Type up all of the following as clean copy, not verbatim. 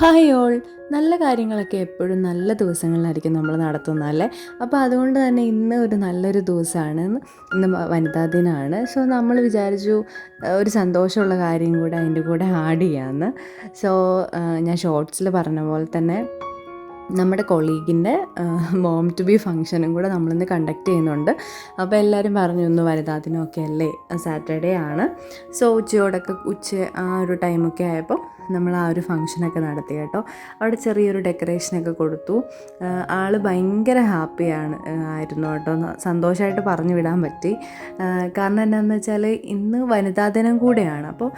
Hi all. നല്ല കാര്യങ്ങളൊക്കെ എപ്പോഴും നല്ല ദിവസങ്ങളിലായിരിക്കും നമ്മൾ നടത്തുന്നതല്ലേ. അപ്പോൾ അതുകൊണ്ട് തന്നെ ഇന്ന് ഒരു നല്ലൊരു ദിവസമാണ്. ഇന്ന് വനിതാ ദിനമാണ്. സോ നമ്മൾ വിചാരിച്ചു ഒരു സന്തോഷമുള്ള കാര്യം കൂടെ അതിൻ്റെ കൂടെ ആഡ് ചെയ്യാമെന്ന്. സോ ഞാൻ ഷോർട്സിൽ പറഞ്ഞ പോലെ തന്നെ നമ്മുടെ കൊളീഗിൻ്റെ മോം ടു ബി ഫംഗ്ഷനും കൂടെ നമ്മളിന്ന് കണ്ടക്ട് ചെയ്യുന്നുണ്ട്. അപ്പോൾ എല്ലാവരും പറഞ്ഞു ഇന്ന് വനിതാ ദിനമൊക്കെ അല്ലേ, സാറ്റർഡേ ആണ്. സോ ഉച്ച ആ ഒരു ടൈമൊക്കെ ആയപ്പോൾ നമ്മൾ ആ ഒരു ഫംഗ്ഷനൊക്കെ നടത്തി കേട്ടോ. അവിടെ ചെറിയൊരു ഡെക്കറേഷനൊക്കെ കൊടുത്തു. ആൾ ഭയങ്കര ഹാപ്പിയാണ് ആയിരുന്നു കേട്ടോ. സന്തോഷമായിട്ട് പറഞ്ഞു വിടാൻ പറ്റി. കാരണം എന്താണെന്ന് വെച്ചാൽ ഇന്ന് വനിതാ ദിനം കൂടെയാണ്. അപ്പോൾ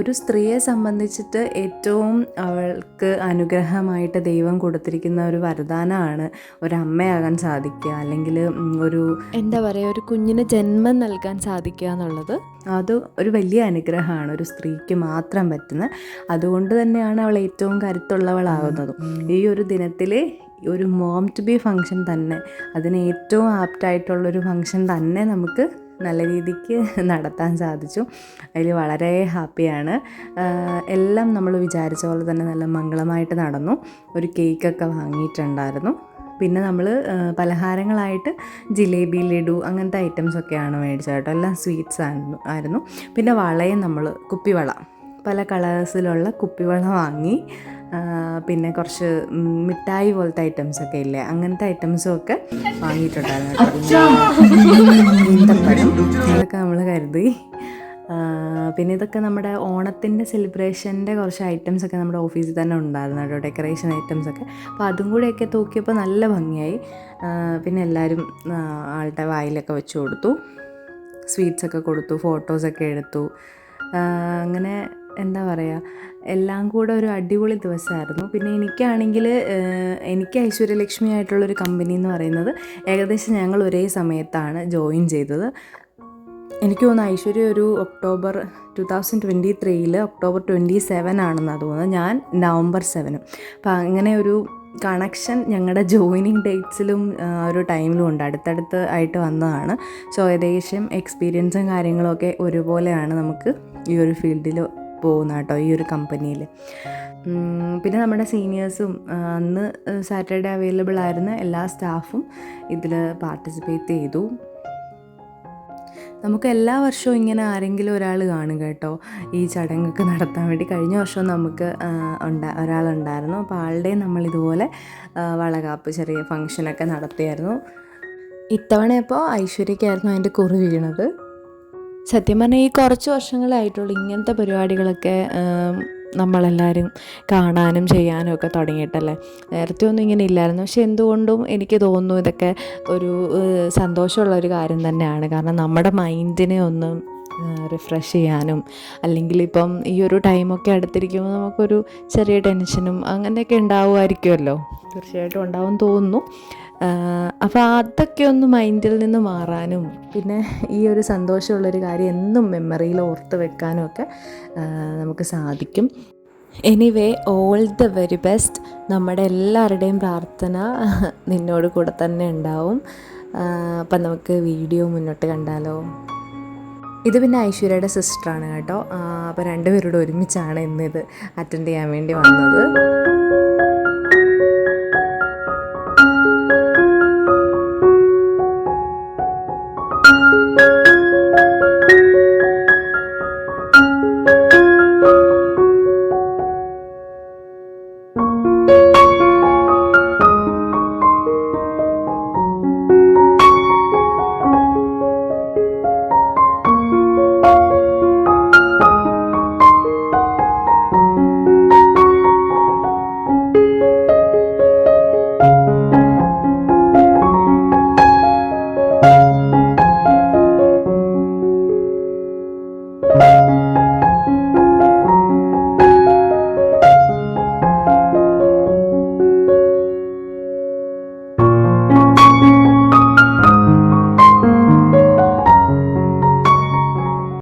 ഒരു സ്ത്രീയെ സംബന്ധിച്ചിട്ട് ഏറ്റവും അവൾക്ക് അനുഗ്രഹമായിട്ട് ദൈവം കൊടുത്തിരിക്കുന്ന ഒരു വരദാനമാണ് ഒരമ്മയാകാൻ സാധിക്കുക, അല്ലെങ്കിൽ ഒരു എന്താ പറയുക, ഒരു കുഞ്ഞിന് ജന്മം നൽകാൻ സാധിക്കുക എന്നുള്ളത്. അത് ഒരു വലിയ അനുഗ്രഹമാണ് ഒരു സ്ത്രീക്ക് മാത്രം പറ്റുന്നത്. അതുകൊണ്ട് തന്നെയാണ് അവൾ ഏറ്റവും കരുത്തുള്ളവളാകുന്നതും. ഈ ഒരു ദിനത്തിൽ ഒരു മോം ടു ബി ഫംഗ്ഷൻ തന്നെ, അതിന് ഏറ്റവും ആപ്റ്റായിട്ടുള്ളൊരു ഫംഗ്ഷൻ തന്നെ നമുക്ക് നല്ല രീതിക്ക് നടത്താൻ സാധിച്ചു. അതിൽ വളരെ ഹാപ്പിയാണ്. എല്ലാം നമ്മൾ വിചാരിച്ച പോലെ തന്നെ നല്ല മംഗളമായിട്ട് നടന്നു. ഒരു കേക്കൊക്കെ വാങ്ങിയിട്ടുണ്ടായിരുന്നു. പിന്നെ നമ്മൾ പലഹാരങ്ങളായിട്ട് ജിലേബി, ലഡു അങ്ങനത്തെ ഐറ്റംസൊക്കെയാണ് മേടിച്ചത് കേട്ടോ. എല്ലാം സ്വീറ്റ്സ് ആയിരുന്നു. പിന്നെ വളയും നമ്മൾ കുപ്പിവള, പല കളേഴ്സിലുള്ള കുപ്പിവള വാങ്ങി. പിന്നെ കുറച്ച് മിഠായി പോലത്തെ ഐറ്റംസൊക്കെ ഇല്ലേ, അങ്ങനത്തെ ഐറ്റംസും ഒക്കെ വാങ്ങിയിട്ടുണ്ടായിരുന്നു കേട്ടോ. ഈന്തപ്പഴം അതൊക്കെ നമ്മൾ കരുതി. പിന്നെ ഇതൊക്കെ നമ്മുടെ ഓണത്തിൻ്റെ സെലിബ്രേഷൻ്റെ കുറച്ച് ഐറ്റംസൊക്കെ നമ്മുടെ ഓഫീസിൽ തന്നെ ഉണ്ടായിരുന്നു കേട്ടോ, ഡെക്കറേഷൻ ഐറ്റംസൊക്കെ. അപ്പോൾ അതും കൂടെയൊക്കെ തൂക്കിയപ്പോൾ നല്ല ഭംഗിയായി. പിന്നെ എല്ലാവരും ആളുടെ വായിലൊക്കെ വെച്ച് കൊടുത്തു, സ്വീറ്റ്സൊക്കെ കൊടുത്തു, ഫോട്ടോസൊക്കെ എടുത്തു. അങ്ങനെ എന്താ പറയുക, എല്ലാം കൂടെ ഒരു അടിപൊളി ദിവസമായിരുന്നു. പിന്നെ എനിക്കാണെങ്കിൽ എനിക്ക് ഐശ്വര്യലക്ഷ്മി ആയിട്ടുള്ളൊരു കമ്പനി എന്ന് പറയുന്നത് ഏകദേശം ഞങ്ങൾ ഒരേ സമയത്താണ് ജോയിൻ ചെയ്തത്. എനിക്ക് തോന്നുന്നു ഐശ്വര്യ ഒരു ഒക്ടോബർ 2023 ഒക്ടോബർ 27 ആണെന്നാണ് തോന്നുന്നത്. ഞാൻ നവംബർ 7. അപ്പോൾ അങ്ങനെ ഒരു കണക്ഷൻ ഞങ്ങളുടെ ജോയിനിങ് ഡേറ്റ്സിലും ഒരു ടൈമിലും ഉണ്ട്, അടുത്തടുത്ത് ആയിട്ട് വന്നതാണ്. സോ ഏകദേശം എക്സ്പീരിയൻസും കാര്യങ്ങളൊക്കെ ഒരുപോലെയാണ് നമുക്ക് ഈ ഒരു ഫീൽഡിൽ പോകുന്ന കേട്ടോ, ഈ ഒരു കമ്പനിയിൽ. പിന്നെ നമ്മുടെ സീനിയേഴ്സും അന്ന് സാറ്റർഡേ അവൈലബിൾ ആയിരുന്ന എല്ലാ സ്റ്റാഫും ഇതിൽ പാർട്ടിസിപ്പേറ്റ് ചെയ്തു. നമുക്ക് എല്ലാ വർഷവും ഇങ്ങനെ ആരെങ്കിലും ഒരാൾ കാണും കേട്ടോ ഈ ചടങ്ങൊക്കെ നടത്താൻ വേണ്ടി. കഴിഞ്ഞ വർഷവും നമുക്ക് ഒരാളുണ്ടായിരുന്നു. അപ്പോൾ ആളുടെയും നമ്മളിതുപോലെ വളകാപ്പ് ചെറിയ ഫംഗ്ഷനൊക്കെ നടത്തിയായിരുന്നു. ഇത്തവണയപ്പോൾ ഐശ്വര്യക്കായിരുന്നു അതിൻ്റെ കുറി വീണത്. സത്യം പറഞ്ഞാൽ ഈ കുറച്ച് വർഷങ്ങളായിട്ടുള്ളൂ ഇങ്ങനത്തെ പരിപാടികളൊക്കെ നമ്മളെല്ലാവരും കാണാനും ചെയ്യാനും ഒക്കെ തുടങ്ങിയിട്ടല്ലേ. നേരത്തെ ഒന്നും ഇങ്ങനെ ഇല്ലായിരുന്നു. പക്ഷെ എന്തുകൊണ്ടും എനിക്ക് തോന്നുന്നു ഇതൊക്കെ ഒരു സന്തോഷമുള്ളൊരു കാര്യം തന്നെയാണ്. കാരണം നമ്മുടെ മൈൻഡിനെ ഒന്ന് റിഫ്രഷ് ചെയ്യാനും, അല്ലെങ്കിൽ ഇപ്പം ഈ ഒരു ടൈമൊക്കെ അടുത്തിരിക്കുമ്പോൾ നമുക്കൊരു ചെറിയ ടെൻഷനും അങ്ങനെയൊക്കെ ഉണ്ടാവുമായിരിക്കുമല്ലോ, തീർച്ചയായിട്ടും ഉണ്ടാവും തോന്നുന്നു. അപ്പോൾ അതൊക്കെ ഒന്ന് മൈൻഡിൽ നിന്ന് മാറാനും, പിന്നെ ഈ ഒരു സന്തോഷമുള്ളൊരു കാര്യം എന്നും മെമ്മറിയിൽ ഓർത്ത് വെക്കാനും ഒക്കെ നമുക്ക് സാധിക്കും. Anyway, all the very best. നമ്മുടെ എല്ലാവരുടെയും പ്രാർത്ഥന നിന്നോട് കൂടെ തന്നെ ഉണ്ടാവും. അപ്പം നമുക്ക് വീഡിയോ മുന്നോട്ട് കണ്ടാലോ. ഇത് പിന്നെ ഐശ്വര്യയുടെ സിസ്റ്ററാണ് കേട്ടോ. അപ്പോൾ രണ്ടുപേരോട് ഒരുമിച്ചാണ് ഇന്നിത് അറ്റൻഡ് ചെയ്യാൻ വേണ്ടി വന്നത്.